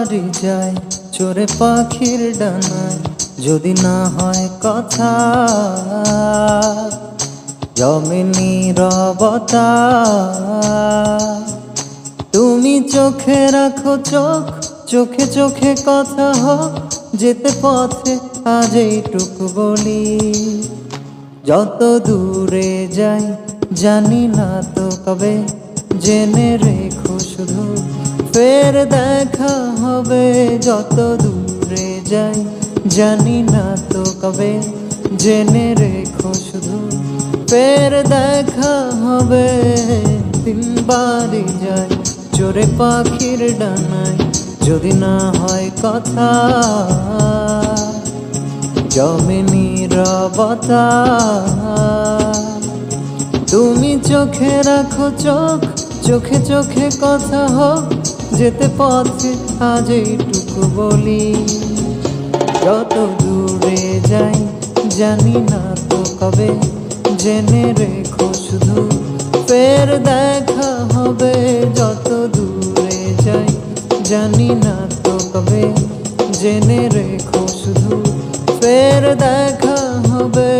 বাড়ি যায় চোরে পাখির ডানায়, যদি না হয় কথা জমে নীরবতা। তুমি চোখে রাখো চোখ, চোখে চোখে কথা হোক, যেতে পথে আজ এইটুকু বলি। যত দূরে যাই জানি না তো কবে, জেনে রেখো শুধু ফের দেখা হবে। যত দূরে যাই জানি না তো কবে, জেনে রেখো শুধু ফের দেখা হবে। দিন বাড়ি যায় চোরে পাখির ডানায়, যদি না হয় কথা জমে নীরবতা। তুমি চোখে রাখো চোখ, চোখে চোখে কথা হোক, যেতে পথে আজ এইটুকু বলি। যত দূরে যাই জানি না তো কবে, জেনে রেখো শুধু ফের দেখা হবে। যত দূরে যাই জানি না তো কবে, জেনে রেখো শুধু ফের দেখা হবে।